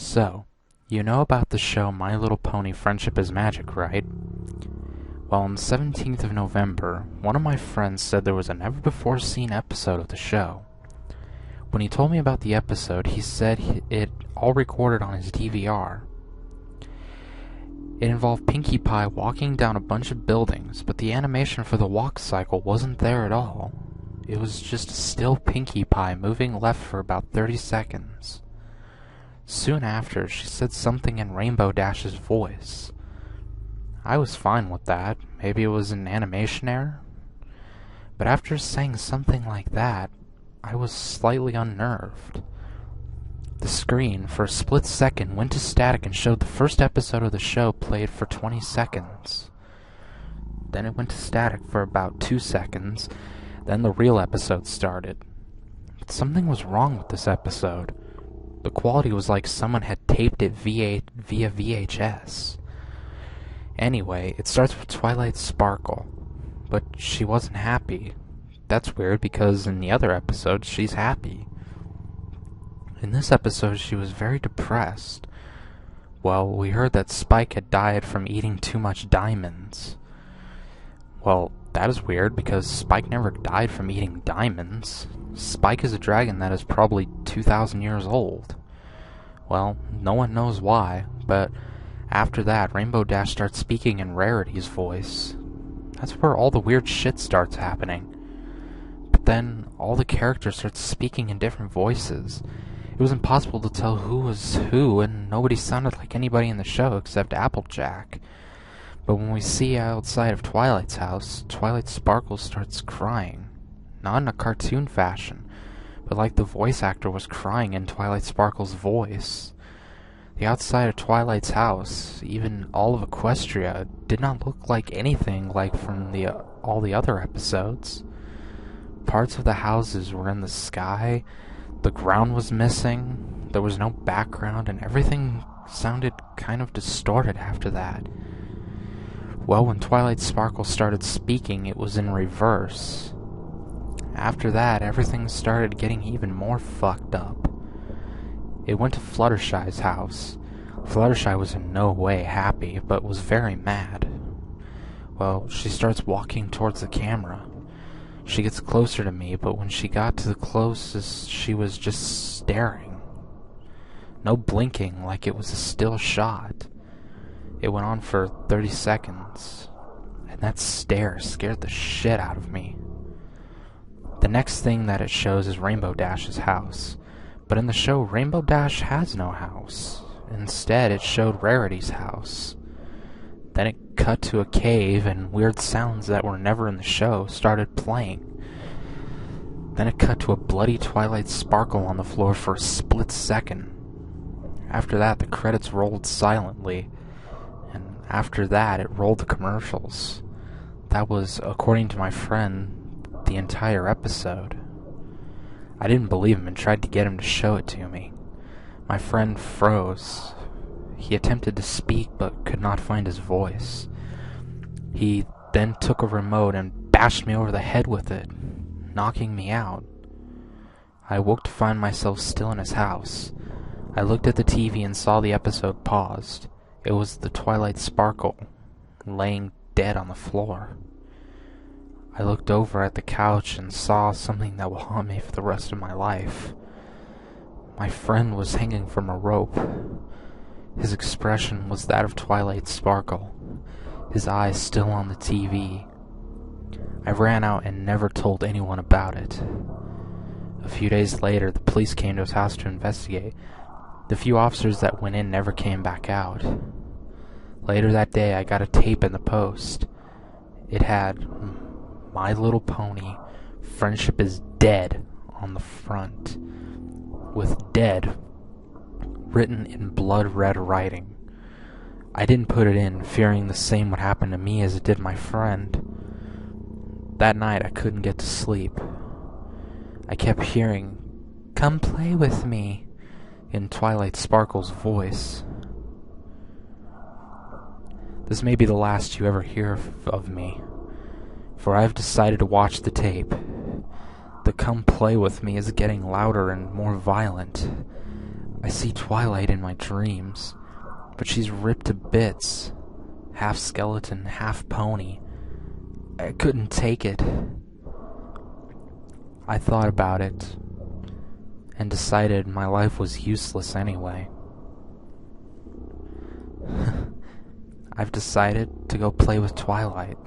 So, you know about the show My Little Pony Friendship is Magic, right? Well, on the 17th of November, one of my friends said there was a never-before-seen episode of the show. When he told me about the episode, he said it all recorded on his DVR. It involved Pinkie Pie walking down a bunch of buildings, but the animation for the walk cycle wasn't there at all. It was just a still Pinkie Pie moving left for about 30 seconds. Soon after, she said something in Rainbow Dash's voice. I was fine with that. Maybe it was an animation error? But after saying something like that, I was slightly unnerved. The screen, for a split second, went to static and showed the first episode of the show played for 20 seconds. Then it went to static for about 2 seconds. Then the real episode started. But something was wrong with this episode. The quality was like someone had taped it via VHS. Anyway, it starts with Twilight Sparkle, but she wasn't happy. That's weird because in the other episodes she's happy. In this episode she was very depressed. Well, we heard that Spike had died from eating too much diamonds. Well, that is weird because Spike never died from eating diamonds. Spike is a dragon that is probably 2,000 years old. Well, no one knows why, but after that, Rainbow Dash starts speaking in Rarity's voice. That's where all the weird shit starts happening. But then, all the characters start speaking in different voices. It was impossible to tell who was who, and nobody sounded like anybody in the show except Applejack. But when we see outside of Twilight's house, Twilight Sparkle starts crying. Not in a cartoon fashion, but like the voice actor was crying in Twilight Sparkle's voice. The outside of Twilight's house, even all of Equestria, did not look like anything like from all the other episodes. Parts of the houses were in the sky, the ground was missing, there was no background, and everything sounded kind of distorted after that. Well, when Twilight Sparkle started speaking, it was in reverse. After that, everything started getting even more fucked up. It went to Fluttershy's house. Fluttershy was in no way happy, but was very mad. Well, she starts walking towards the camera. She gets closer to me, but when she got to the closest, she was just staring. No blinking, like it was a still shot. It went on for 30 seconds, and that stare scared the shit out of me. The next thing that it shows is Rainbow Dash's house, but in the show, Rainbow Dash has no house. Instead, it showed Rarity's house. Then it cut to a cave, and weird sounds that were never in the show started playing. Then it cut to a bloody Twilight Sparkle on the floor for a split second. After that, the credits rolled silently, and after that, it rolled the commercials. That was, according to my friend, the entire episode. I didn't believe him and tried to get him to show it to me. My friend froze. He attempted to speak but could not find his voice. He then took a remote and bashed me over the head with it, knocking me out. I woke to find myself still in his house. I looked at the TV and saw the episode paused. It was the Twilight Sparkle, laying dead on the floor. I looked over at the couch and saw something that will haunt me for the rest of my life. My friend was hanging from a rope. His expression was that of Twilight Sparkle, his eyes still on the TV. I ran out and never told anyone about it. A few days later, the police came to his house to investigate. The few officers that went in never came back out. Later that day, I got a tape in the post. It had My Little Pony Friendship is Dead on the front, with dead written in blood red writing. I didn't put it in, fearing the same would happen to me as it did my friend. That night I couldn't get to sleep. I kept hearing, "Come play with me," in Twilight Sparkle's voice. This may be the last you ever hear of me, for I have decided to watch the tape. The "come play with me" is getting louder and more violent. I see Twilight in my dreams, but she's ripped to bits, half skeleton, half pony. I couldn't take it. I thought about it and decided my life was useless anyway. I've decided to go play with Twilight.